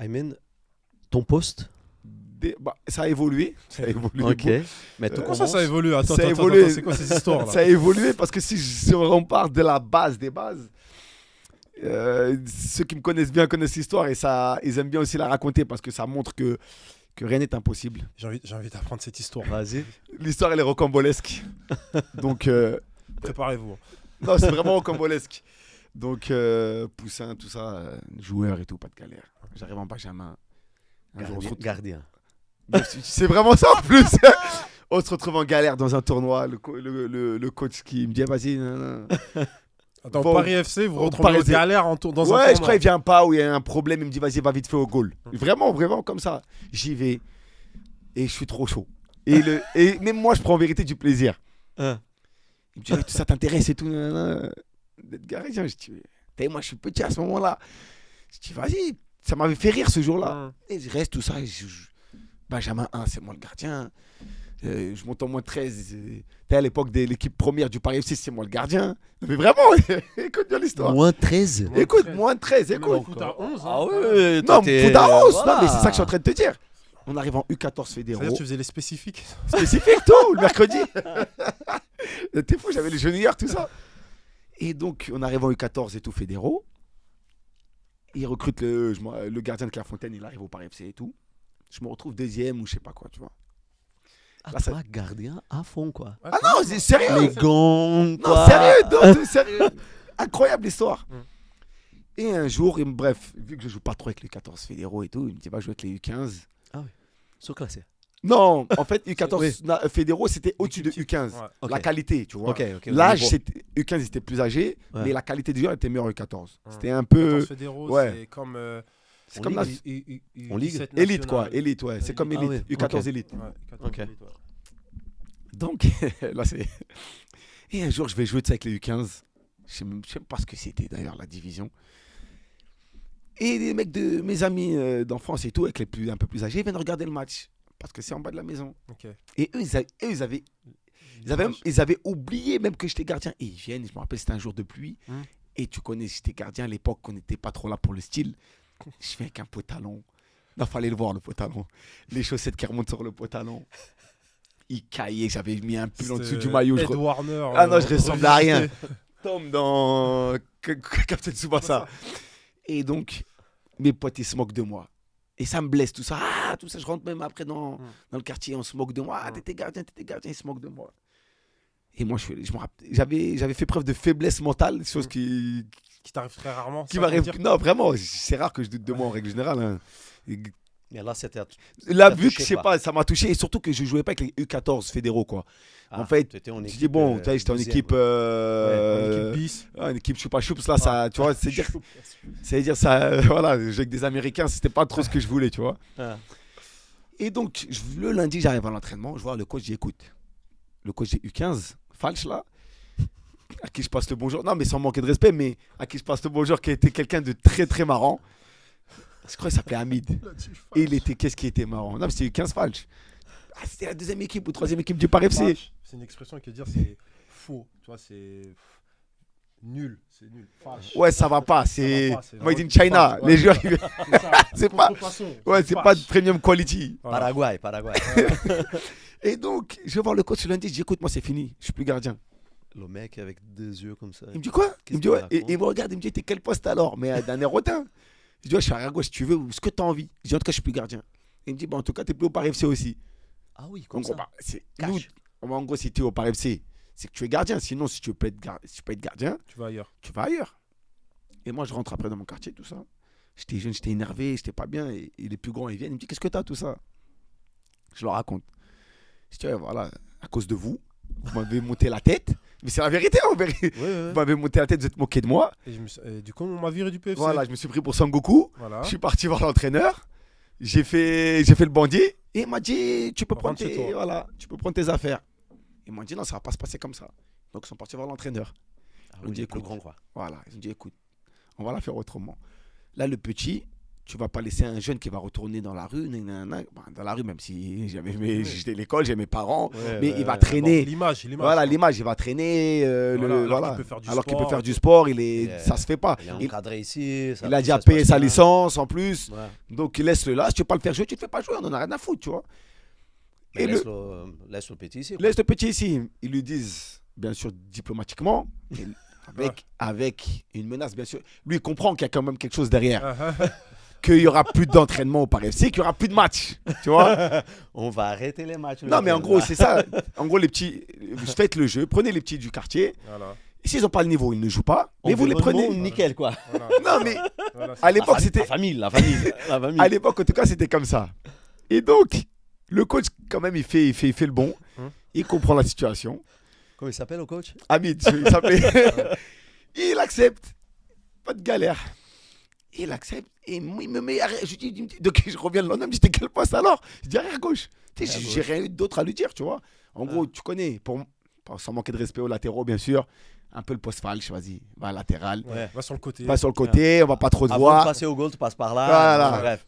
Aymen, ton poste? Ça a évolué. Ok. Mais tout Comment ça commence. évolue? Attends, Ça a attends, évolué. c'est quoi ces histoires là? Ça a évolué parce que si on part de la base des bases, ceux qui me connaissent bien connaissent l'histoire et ça, ils aiment bien aussi la raconter parce que ça montre que rien n'est impossible. J'ai envie d'apprendre cette histoire. Vas-y. L'histoire, elle est rocambolesque. Donc, Préparez-vous. non, c'est vraiment rocambolesque. Donc, poussin, tout ça, joueur et tout, pas de galère. J'arrive en Benjamin. Un jour, on se retrouve- Gardien. C'est vraiment ça en plus. On se retrouve en galère dans un tournoi. Le coach qui me dit vas-y. nan. Attends, Bon, Paris FC, vous au retrouvez Paris en FC. galère dans un Ouais, tournoi. je crois qu'il vient pas ou il y a un problème. Il me dit vas-y, va vite fait au goal. Vraiment comme ça. J'y vais et je suis trop chaud. Et même moi, je prends en vérité du plaisir. Hein. Il me dit tout ça t'intéresse et tout. D'être gardien. Je dis moi, je suis petit à ce moment-là. Je dis vas-y. Ça m'avait fait rire ce jour-là. Et je reste tout ça. Benjamin 1, c'est moi le gardien. Je monte en moins 13. T'es à l'époque de l'équipe première du Paris FC, c'est moi le gardien. Mais vraiment, écoute bien l'histoire. Moins 13. Écoute, moins 13, Mais on écoute. fout à 11. Hein. Ah ouais. Non, foot à 11. Voilà. Non, mais c'est ça que je suis en train de te dire. On arrive en U14 fédéraux. C'est-à-dire que tu faisais les spécifiques. Spécifique, tout, le mercredi. T'es fou, j'avais les genouillères, tout ça. Et donc, on arrive en U14 et tout fédéraux. Il recrute le gardien de Clairefontaine, il arrive au Paris FC et tout. Je me retrouve deuxième ou je sais pas quoi, tu vois. Ah, Là, ça- toi, gardien à fond, quoi. Ah non, c'est sérieux. Les gants, Non, quoi. sérieux, non, sérieux. Incroyable histoire. Mm. Et un jour, bref, vu que je joue pas trop avec les 14 fédéraux et tout, il me dit va jouer avec les U15. Sous-classé. Non, en fait, U14 Oui. fédéraux, c'était au-dessus de Plus U15. Ouais. Ok. La qualité, tu vois. Ok. L'âge, Niveau. c'était U15, ils étaient plus âgés, Ouais. mais la qualité du joueur était meilleure U14. Ouais. C'était un peu 14 fédéraux, ouais. c'est comme. c'est En comme ligue. la En ligue. 17 élite, quoi. nationales. Élite, ouais. C'est comme Ah élite. ouais, U14 ok. élite. Ouais, 14 Ok. élite, ouais. Donc, là, c'est. Et un jour, je vais jouer de ça avec les U15. Je sais même pas ce que c'était d'ailleurs, la division. Et les mecs de mes amis d'enfance et tout, avec un peu plus âgés, ils viennent regarder le match. Parce que c'est en bas de la maison. Ok. Et eux, ils avaient oublié même que j'étais gardien. Et ils viennent, je me rappelle, c'était un jour de pluie. Et tu connais, j'étais gardien à l'époque, on n'était pas trop là pour le style. Je viens avec un pantalon. Il fallait le voir, le pantalon. Les chaussettes qui remontent sur le pantalon. Il caillait, j'avais mis un pull en dessous du maillot. Ed Warner. Ah non, je ressemblais à rien. revisité. Tombe dans Captain Tsubasa. Et donc, mes potes, ils se moquent de moi. Et ça me blesse, tout ça. Ah, tout ça, je rentre même après dans le quartier, on se moque de moi. Ah, t'étais gardien, ils se moquent de moi. Et moi, je me rappelle, j'avais fait preuve de faiblesse mentale, chose qui t'arrive très rarement. qui ça, m'arrive. faut dire. Non, vraiment, c'est rare que je doute de moi en règle générale. Hein. Et Mais là, c'était. là, t'a vu que touché, je sais quoi. pas, ça m'a touché. Et surtout que je jouais pas avec les U14 fédéraux, quoi. En fait, tu étais en je équipe. dis, bon, tu sais, j'étais en deuxième. équipe. En équipe bis. Une équipe choupa choups, là, ça, tu vois, c'est-à-dire ça, voilà, jouer avec des Américains, c'était pas trop ce que je voulais, tu vois. Ah. Et donc, le lundi, j'arrive à l'entraînement, je vois le coach, j'écoute. Le coach des U15, Falch, là, à qui je passe le bonjour. Non, mais sans manquer de respect, mais à qui je passe le bonjour, qui était quelqu'un de très, très marrant. Je crois qu'il s'appelait Hamid. Et qu'est-ce qui était marrant? Non, mais c'était U15 Falch. Ah, c'était la deuxième équipe ou troisième équipe du Paris FC. Falche, c'est une expression qui veut dire c'est faux. Tu vois, c'est nul. C'est nul. Falche. Ouais, ça va pas, c'est Ça va pas, c'est Made in vraiment China. falche, ouais. Les joueurs, C'est ça. c'est pas- Contrefaçon, ouais, c'est pas de falche. premium quality. Voilà. Paraguay. Et donc, je vais voir le coach le lundi, je dis écoute, moi c'est fini, je suis plus gardien. Le mec avec deux yeux comme ça. Il me dit quoi? Il Qu'est-ce me dit qu'il ouais. Et raconte il me regarde, il me dit t'es quel poste alors? Mais d'un air hautain. Je dis ouais, je suis arrière gauche si tu veux, ou ce que tu as envie. Je dis en tout cas, je suis plus gardien. Il me dit bon, en tout cas, t'es plus au Paris FC aussi. Ah oui, comme Donc, ça. nous, Cash. en gros, si tu es au Paris FC, c'est que tu es gardien. Sinon, si tu peux être gardien, Tu vas ailleurs. tu vas ailleurs. Et moi, je rentre après dans mon quartier, tout ça. J'étais jeune, j'étais énervé, j'étais pas bien. Et les plus grands, ils viennent, ils me disent qu'est-ce que t'as, tout ça? Je leur raconte. Je dis ouais, voilà, à cause de vous, vous m'avez monté la tête. Mais c'est la vérité, en vérité. Ouais. Vous m'avez monté la tête, vous êtes moqué de moi. Et du coup, on m'a viré du PFC. Voilà, je me suis pris pour Sangoku. Voilà. Je suis parti voir l'entraîneur. J'ai fait le bandier. Et il m'a dit tu peux prendre Rentre chez toi. voilà, tu peux prendre tes affaires. Ils m'ont dit non, ça va pas se passer comme ça. Donc ils sont partis voir l'entraîneur. Ah On oui, dit, le plus écoute. grand, quoi. Voilà, ils ont dit écoute, on va la faire autrement. Là, le petit, tu vas pas laisser un jeune qui va retourner dans la rue, dans la rue, même si j'étais à l'école, j'ai mes parents, Ouais, mais ouais, il va ouais. traîner. L'image. Voilà, l'image, il va traîner. Alors qu'il peut faire du alors qu'il peut sport. faire du sport, Yeah. ça se fait pas. Il est Il, encadré ici. il a déjà payé sa licence en plus, Ouais. donc laisse-le là. Si tu veux pas le faire jouer, tu le fais pas jouer, on en a rien à foutre, tu vois. Mais Et laisse le petit ici. quoi. laisse le petit ici. Ils lui disent, bien sûr, diplomatiquement, et avec une menace, bien sûr. Lui, il comprend qu'il y a quand même quelque chose derrière. Qu'il y aura plus d'entraînement au Paris FC, qu'il y aura plus de matchs, tu vois. On va arrêter les matchs. Non, mais en gros, c'est ça. En gros, les petits, faites le jeu, prenez les petits du quartier. Voilà. Et s'ils n'ont pas le niveau, ils ne jouent pas. Mais vous les prenez. Nickel, quoi. Voilà. Non, mais Voilà, c'est à l'époque, La c'était. famille, la famille. La famille. À l'époque, en tout cas, c'était comme ça. Et donc, le coach, quand même, il fait le bon. Il comprend la situation. Comment il s'appelle, le coach? Hamid, il s'appelait. Il accepte. Pas de galère. Il accepte. Et il me met arrière. Je dis, donc je reviens le lendemain, il me dit, t'es quel poste alors? Je dis arrière gauche. Tu sais, j'ai rien eu d'autre à lui dire, tu vois. En gros, tu connais, sans manquer de respect aux latéraux, bien sûr. Un peu le poste falche, vas-y, va latéral. Ouais. Va sur le côté. Va sur le côté, on va pas trop te Avant de voir. passer au goal, tu passes par là. Voilà. Bref.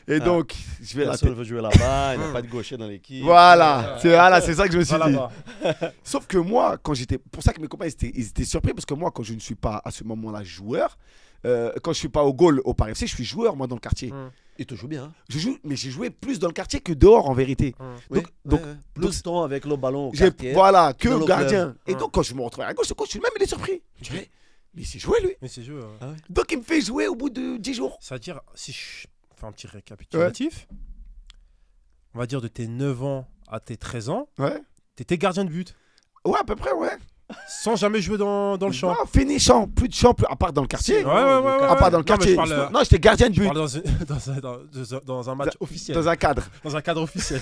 Et donc, je vais Personne ne veut jouer là-bas. Il n'y a pas de gaucher dans l'équipe. Voilà, c'est ça que je me suis Va dit. là-bas. Sauf que moi, quand j'étais. Pour ça que mes copains ils étaient surpris, parce que moi, quand je ne suis pas à ce moment-là joueur, quand je suis pas au goal au Paris FC, je suis joueur, moi, dans le quartier. Il te joue bien. Hein. Je joue, mais j'ai joué plus dans le quartier que dehors, en vérité. Oui, Donc, ouais. Plus de temps avec le ballon au j'ai, quartier. voilà, que dans le gardien. club. Et donc, quand je me retrouve à gauche, le coach lui-même, il est surpris. Je dirais, mais il s'est joué, lui. Mais c'est joué. Donc, il me fait jouer au bout de 10 jours. C'est-à-dire, si je fais un petit récapitulatif, on va dire de tes 9 ans à tes 13 ans, Ouais. t'étais gardien de but. Ouais, à peu près, ouais. Sans jamais jouer dans le champ. Non, fini champ, plus de champ, à part dans le quartier. Ouais. À part dans le Non, mais quartier. je parle, Non, j'étais gardien de je but. parle dans un match officiel. Dans un cadre. Dans un cadre officiel.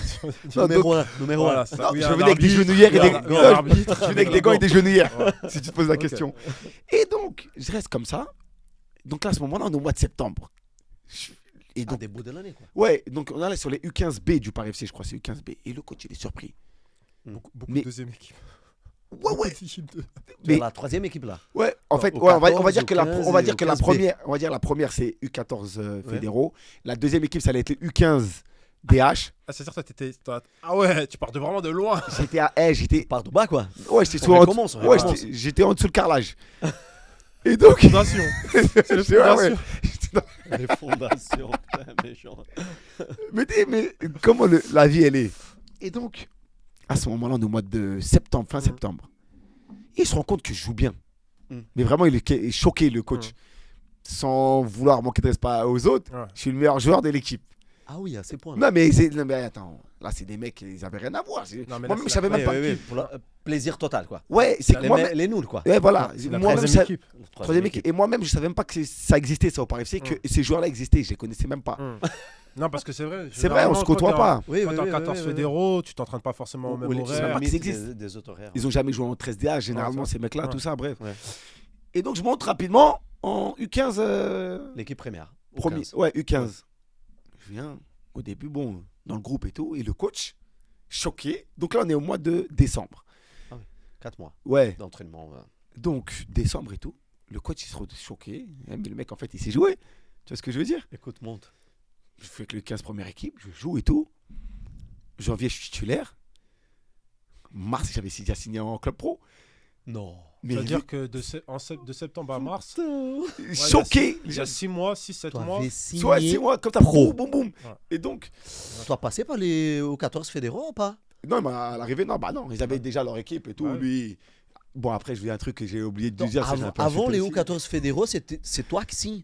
Non, Numéro 1. Voilà, Ça. ça. Non, Oui, je un venais avec des arbitre, genouillères et des. un Non, arbitre. je venais avec des gants et des genouillères. Ouais. Si tu te poses la Ok. question. Et donc, je reste comme ça. Donc là, à ce moment-là, on est au mois de septembre. Et Ah, donc, des bouts de l'année, quoi. ouais, donc on est sur les U15B du Paris FC, je crois, c'est U15B. Et le coach, il est surpris. Beaucoup Mais- de deuxième équipe. Ouais. Tu Mais- es la troisième équipe, là. Ouais, en fait, Au ouais, on va 14, dire que la, au 15 on va dire et que au la 15B. première, on va dire la première, c'est U14 fédéraux. La deuxième équipe, ça allait être les U15 DH. Ah, c'est sûr, toi, ah ouais, tu pars vraiment de loin. J'étais à j'étais, Par tout bas, quoi. ouais, j'étais On sous, recommence, on ouais, recommence. j'étais en dessous le carrelage. Et donc, Fondation. C'est le Ouais, ouais. fondation. Les fondations, putain, méchant. mais comment la vie elle est. Et donc, à ce moment-là, on est au mois de septembre, fin septembre. Il se rend compte que je joue bien. Mm. Mais vraiment, il est choqué, le coach. Sans vouloir manquer de respect aux autres, Ouais. je suis le meilleur joueur de l'équipe. Ah oui, à ces points-là. Non, mais attends, là, c'est des mecs, ils avaient rien à voir. Non, mais là, Moi-même, c'est je savais la- même pas. Oui, pour plaisir total, quoi. Ouais, c'est que moi-même. Les nuls, quoi. Ouais, voilà. C'est la Moi-même, troisième ça- équipe. troisième équipe. Et moi-même, je savais même pas que ça existait, ça, au Paris FC, que ces joueurs-là existaient. Je les connaissais même pas. Non, parce que c'est vrai. C'est vrai, on se côtoie pas. Oui, Quand t'es en 14 fédéraux, tu t'entraînes pas forcément au même Ou les horaire. pas que ça existe. des autres horaires. Ils ont jamais joué en 13DA, généralement, ça. ces mecs-là, Ouais. tout ça, bref. Ouais. Et donc, je monte rapidement en U15. L'équipe première. au Premier, 15. ouais, U15. Je viens, au début, bon, dans le groupe et tout, et le coach, choqué. Donc là, on est au mois de décembre. 4 mois Ouais, d'entraînement. donc décembre et tout. Le coach, il se retrouve choqué. Mais le mec, en fait, il sait jouer. Tu vois ce que je veux dire? Écoute, monte. Je fais avec le 15 première équipe, je joue et tout. Janvier, je suis titulaire. Mars, j'avais déjà signé en club pro. Non. Mais C'est-à-dire que de septembre à mars, choqué. il y a 6 mois, 6-7 Toi, mois. avais Soit signé 6 mois, comme ça, pro. boum, boum, boum. Ouais. Et donc, Toi, passé par les aux 14 fédéraux ou pas? non, mais à l'arrivée, non, bah non, ils avaient déjà leur équipe et tout. Ouais. Lui, bon, après, je dis un truc que j'ai oublié de Donc, dire. c'est que j'ai un peu avant les insulté U14 fédéraux, c'est toi qui signes.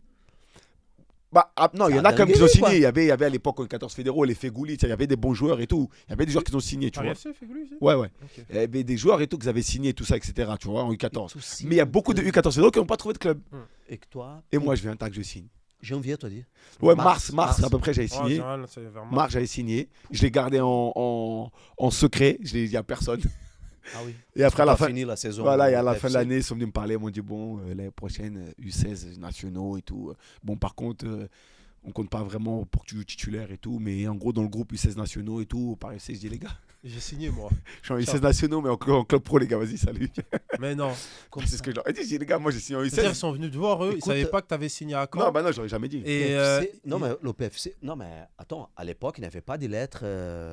Bah, non, il y en a Ça quand même qui ont dinguerie, quoi. signé. Il y avait à l'époque, en 14 fédéraux, les Fégouli, il y avait des bons joueurs et tout. Il y avait des joueurs qui ont signé, tu Paris vois. FC, Fégouli, c'est Ouais, ouais. Ok. Il y avait des joueurs et tout qui avaient signé, tout ça, etc. Tu vois, en U14. Tout signe. Mais il y a beaucoup de U14 fédéraux qui n'ont pas trouvé de club. Et que toi, Et moi, je viens, tac, je signe. janvier, toi dit. Ouais, Mars, mars, à peu près, j'avais Ouais, en signé. général, c'est vers mars. Mars, j'avais signé. Je l'ai gardé en secret. Je l'ai dit à personne. Ah oui. Et après, à la fin. fini la saison. Voilà, et à la fin de FC. l'année, ils sont venus me parler. Ils m'ont dit, bon, l'année prochaine, U16 nationaux et tout. Bon, par contre, on compte pas vraiment pour que tu joues titulaire et tout. Mais en gros, dans le groupe U16 nationaux et tout, au Paris FC, je dis, les gars, J'ai signé, moi. Je suis en U16 nationaux, mais en club pro, les gars, vas-y, salut. Mais non. C'est ce que je leur ai dit. J'ai dit, les gars, moi, j'ai signé en C'est-à-dire, ils U16. sont venus te voir, eux. Ils Écoute, savaient pas que t'avais signé à Caen. Non, bah non, j'aurais jamais dit. Et Non, mais le PFC. Non, mais attends, à l'époque, il n'y avait pas des lettres.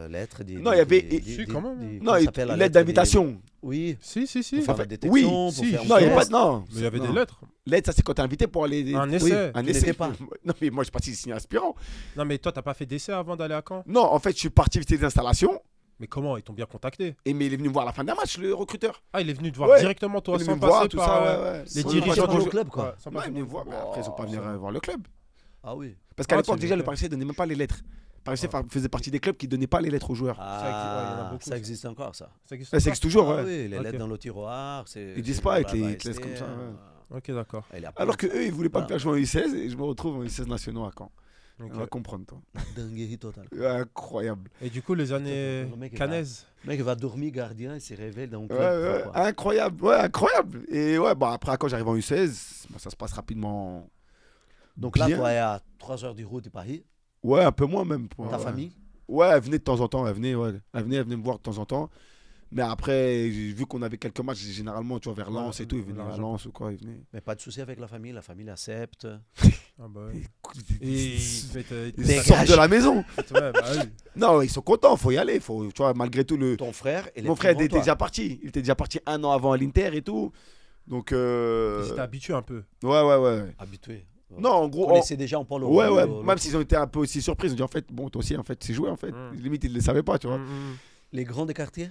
Lettres Non, il y avait- Si, quand même. Non, comment ça s'appelle, la lettre lettre d'invitation. Oui. Si. Pour faire Enfin, la détection, oui, pour si, faire non, Non, il n'y un a pas test. de. Non. Mais il y avait Non. des lettres. L'aide, ça, c'est quand t'es invité pour aller. Un Oui, essai. un Tu essai. n'étais pas. Non, mais moi, je suis parti signer aspirant. Non, mais toi, t'as pas fait d'essai avant d'aller à Caen? Non, en fait, je suis parti visiter les installations. Mais comment? Ils t'ont bien contacté. Mais il est venu me voir à la fin d'un match, le recruteur. Ah, il est venu te voir Ouais. directement, toi, Il est sans venu me voir, passer tout par ça, ouais. les Sans dirigeants passer du au club, quoi. Ouais, sans Non, passer il est venu me par- voir, mais après, ils sont pas venus voir le club. Ah oui. Parce qu'à Ah, l'époque, c'est déjà, bien le fait. Paris FC ne donnait même pas les lettres. Le Paris FC faisait partie des clubs qui ne donnaient pas les lettres aux joueurs. ouais, il y en a Ah, beaucoup, ça ça. existe encore, ça. Ça existe Ça encore existe toujours, Ah ouais. oui, les Ok. lettres dans le tiroir. Ils disent pas avec les laissent comme ça, ouais. Ok, d'accord. Alors que eux, ils voulaient pas me Voilà. faire jouer en U16 et je me retrouve en U16 nationaux à Caen. Ok. On va comprendre, toi. Dinguerie totale. Incroyable. Et du coup, les années Le mec est canaises. Le mec va dormir gardien, il se réveille dans le Ouais, club. ouais, quoi. incroyable, ouais, incroyable. Et ouais, bah après, quand j'arrive en U16, bah, ça se passe rapidement. Donc là, bien. toi, à 3 heures du route de Paris, Ouais, un peu moins même. ta Ouais. famille. Ouais, elle venait de temps en temps, ouais. Elle venait me voir de temps en temps. Mais après, vu qu'on avait quelques matchs, généralement, tu vois, vers Lens et tout, ils venaient à Lens ou quoi, ils venaient. Mais pas de souci avec la famille l'accepte. Ah bah ouais. Et Ils ils Dégage. sortent de la maison. Ouais, bah oui. Non, ils sont contents, faut y aller. Faut, tu vois, malgré tout, Ton frère et les mon frère plus était grands, déjà parti. Il était déjà parti 1 an avant à l'Inter et tout. Donc, Ils étaient habitués un peu. ouais. toi, habitués. Non, en gros, On connaissait déjà en Paul. ouais. Même s'ils ont été un peu aussi surpris, ils ont dit en fait, bon, toi aussi, en fait, c'est joué en fait. Limite, ils ne le savaient pas, tu vois. Les grands des quartiers.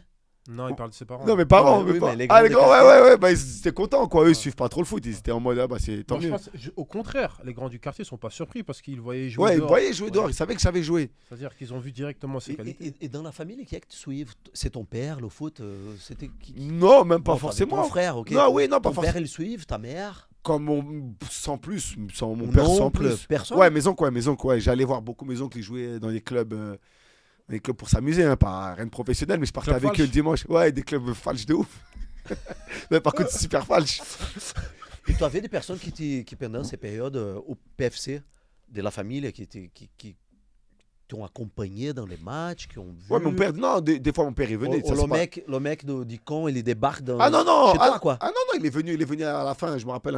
Non, il parle de ses parents. Non, mes parents, Ouais, oui, mes parents. mais les Ah, les grands grands, des quartiers. ouais, bah, ils étaient contents, quoi. Eux, ils suivent pas trop le foot. Ils étaient en mode, ah, bah, c'est tant Moi, je mieux. pense, au contraire, les grands du quartier sont pas surpris parce qu'ils voyaient jouer Ouais, ils dehors. voyaient jouer dehors. Ils savaient que je savais jouer. C'est-à-dire qu'ils ont vu directement ses qualités. Et dans la famille, qui est que tu suives? C'est ton père, le foot c'était qui? Non, même pas Bon, forcément. Ton frère, ok. Non, oui, non, pas Ton forcément. père, il suive, ta mère. Comme mon, sans plus, sans mon Mon père sans oncle, plus. personne. Ouais, mes oncles, ouais. J'allais voir beaucoup mes oncles qui jouaient dans les clubs pour s'amuser, hein, pas rien de professionnel, mais je partais Club avec eux falche. le dimanche. Ouais, des clubs falches de ouf. Mais par contre, super falche. Et tu avais des personnes qui pendant ces périodes au PFC, de la famille, qui t'ont accompagné dans les matchs, qui ont vu. Ouais, mon père, non, des fois mon père est venu. ça, c'est pas- Le mec du camp, il débarque dans. Ah non, non, chez toi, quoi. Ah non, il est venu à la fin, je me rappelle,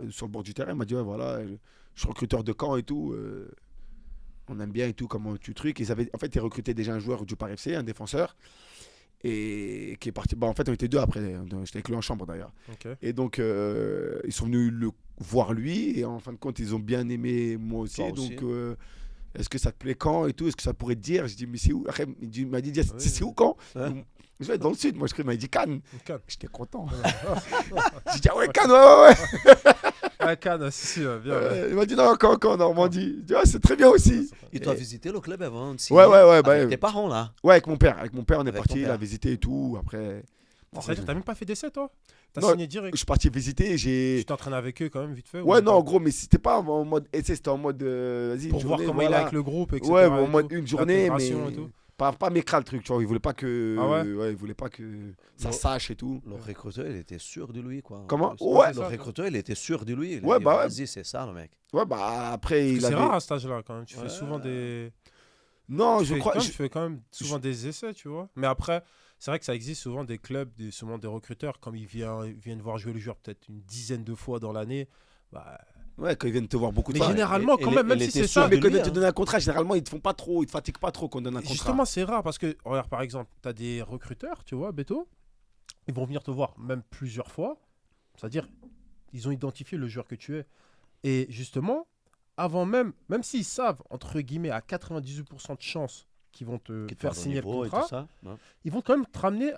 sur le bord du terrain, il m'a dit, ouais, voilà, je suis recruteur de camp et tout, on aime bien et tout, comment tu trucs. En fait, ils recrutaient déjà un joueur du Paris FC, un défenseur, et qui est parti, bah en fait, on était deux après, j'étais avec lui en chambre d'ailleurs. Ok. Et donc, ils sont venus le voir lui, et en fin de compte, ils ont bien aimé moi aussi, Toi aussi. donc... est-ce que ça te plaît quand et tout? Est-ce que ça pourrait te dire? Je dis, mais c'est où? Après, il m'a dit, c'est où quand? Hein? Je vais être dans le sud. Moi, je m'a dit Cannes. Cannes. J'étais content. J'ai dit, ah ouais, Cannes, ouais. Ah, Cannes, si, bien. Il m'a dit, non, quand, en Normandie. Je dis, ah, c'est très bien aussi. Et tu as visité le club avant de signer Ouais, bah, avec tes parents, là. ouais, avec mon père. Avec mon père, on est Avec parti, ton il père. a visité et tout. Après, Ça veut dire que t'as même pas fait d'essai, toi? T'as Non, signé direct. je suis parti visiter. Tu t'es entraîné avec eux quand même, vite fait? Ouais, ou non, pas en gros, mais c'était pas en mode essai, c'était en mode, vas-y, Pour une voir journée, comment il est voilà. avec le groupe, etc. Ouais, et en mode tout. une journée, mais L'intégration et tout. pas mécra le truc, tu vois. Il voulait pas que, Ah ouais il voulait pas que ça Non. sache et tout. Le recruteur, il était sûr de lui, quoi. Comment? Le Ouais. recruteur, il était sûr de lui. Il a Ouais, dit, bah ouais. vas-y, c'est ça, le mec. Ouais, bah après, il C'est avait. rare à cet âge-là quand même. Tu Ouais. fais souvent des. Non, je crois. Tu fais quand même souvent des essais, tu vois. Mais après, c'est vrai que ça existe souvent des clubs, souvent des recruteurs, comme ils viennent voir jouer le joueur peut-être une dizaine de fois dans l'année. Bah, Ouais, quand ils viennent te voir beaucoup de mais fois. généralement, et quand les- même, et même les si c'est testions ça. Mais de quand ils lui, viennent te hein. donner un contrat, généralement, ils te font pas trop, ils te fatiguent pas trop qu'on donne un contrat. Justement, c'est rare parce que, regarde, par exemple, tu as des recruteurs, tu vois, Beto, ils vont venir te voir même plusieurs fois. C'est-à-dire, ils ont identifié le joueur que tu es. Et justement, avant même s'ils savent, entre guillemets, à 98% de chances qu'ils vont te Qui te faire parle au signer le niveau et contrat, tout ça. Ouais. ils vont quand même te ramener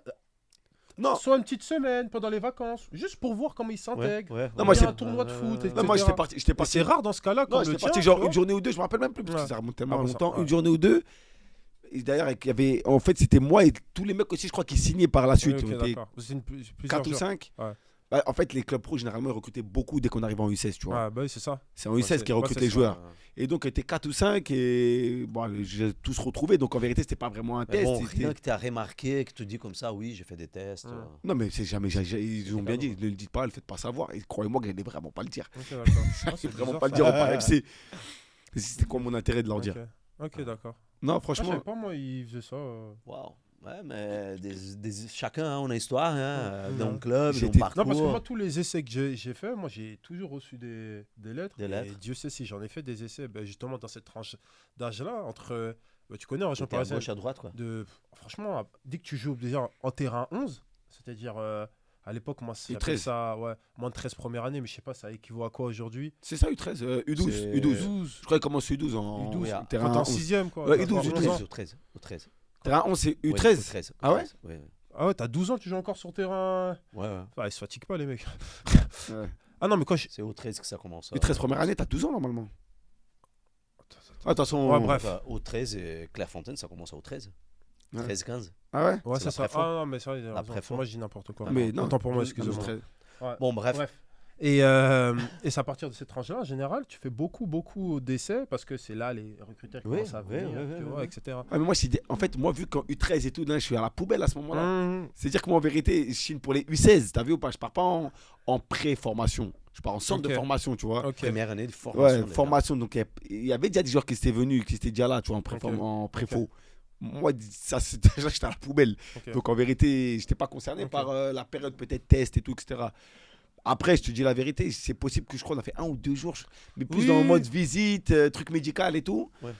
Non, soit une petite semaine pendant les vacances, juste pour voir comment ils s'intègrent. Ouais, Non, moi, Il y a c'est- un tournoi de foot, etc. non, moi j'étais parti. Et c'est rare dans ce cas-là, Non, comme j'étais le tien, parti tu genre vois. une journée ou deux, je me rappelle même plus parce Ouais. que ça remonte tellement Ah, bah, ça, longtemps. ouais. Une journée ou deux. Et d'ailleurs, il y avait, en fait, c'était moi et tous les mecs aussi, je crois, qui signaient par la suite. Ok, On était d'accord. C'est plusieurs 4 ou joueurs. 5. Ouais. Bah, en fait, les clubs pro, généralement, ils recrutaient beaucoup dès qu'on arrivait en U16, tu vois. Ouais, bah oui, c'est ça. C'est en U16 c'est- qu'ils ouais, recrutent c'est les ça. joueurs. Et donc, on était 4 ou 5 et bon, j'ai tous retrouvés. Donc, en vérité, c'était pas vraiment un Mais test. bon, c'était- rien que tu as remarqué, que tu dis comme ça, oui, j'ai fait des tests. Ouais. Non, mais c'est jamais. Ils ont C'est bien pas dit, drôle. ne le dites pas, ne le faites pas savoir. Et croyez-moi que j'allais vraiment pas le dire. Ok, d'accord. Ah, C'est c'est vraiment bizarre, pas le ça. dire au Paris FC. C'était quoi mon intérêt de leur dire? Ok, d'accord. Non, Ah, je franchement. savais pas, moi, il faisait ça. Waouh. Ouais, mais chacun, hein, on a une histoire, hein, Ouais. dans le club, dans J'étais- le Non, parce que parcours. moi, tous les essais que j'ai fait, moi, j'ai toujours reçu des lettres. Des Et lettres. Dieu sait si j'en ai fait des essais, ben, justement, dans cette tranche d'âge-là, entre. Tu connais en région T'étais à parisienne. gauche, à droite, quoi. Franchement, dès que tu joues déjà en terrain 11, c'est-à-dire à l'époque, moi, ça U13. s'appelait ça, ouais, moins de 13 première année, mais je sais pas, ça équivaut à quoi aujourd'hui? C'est ça, U13, U12. C'est- U12. 12. Je crois qu'il commence U12 en U12, oui, terrain quand t'es en 11. 6ème, quoi. Ouais, t'as U12, 11 ans. Au 13. Au 13. Terrain 11, c'est Ouais, U13. au 13, Ah ouais? Ouais, ouais. Ah ouais, t'as 12 ans, tu joues encore sur terrain. Ouais, ouais. Ah, ils se fatiguent pas, les mecs. Ouais. Ah non, mais quand je. C'est au 13 que ça commence. U13 première année, t'as 12 ans normalement. Ah, attention. Ouais, bref. Enfin, au 13, et Clairefontaine, ça commence au 13. Ouais. 13-15. Ah ouais? Ouais, C'est c'est ça. l'après-fond. Ah non, mais ça, il a raison. L'après-fond. Moi, je dis n'importe quoi. Mais non. Autant pour moi, 12, excusez-moi. 13. Ouais. Bon, bref. Et c'est à partir de cette tranche-là, en général, tu fais beaucoup d'essais parce que c'est là les recruteurs qui Oui, commencent à oui, venir, oui, tu oui, vois, oui. etc. Ouais, mais moi, en fait, moi, vu qu'en U13 et tout, là, je suis à la poubelle à ce moment-là. C'est-à-dire que moi, en vérité, je chine pour les U16, t'as vu ou pas? Je pars pas en pré-formation. Je pars en centre Ok. de formation, tu vois. Ok. Première année de formation. Ouais, déjà. formation. Donc, il y avait déjà des joueurs qui étaient venus, qui étaient déjà là, tu vois, en préfo. Moi, ça, déjà, j'étais à la poubelle. Ok. Donc, en vérité, je n'étais pas concerné Ok. par la période peut-être test et tout, etc. Après, je te dis la vérité, c'est possible que je crois qu'on a fait 1 ou 2 jours, mais plus Oui, dans le oui. mode visite, truc médical et tout. Ouais.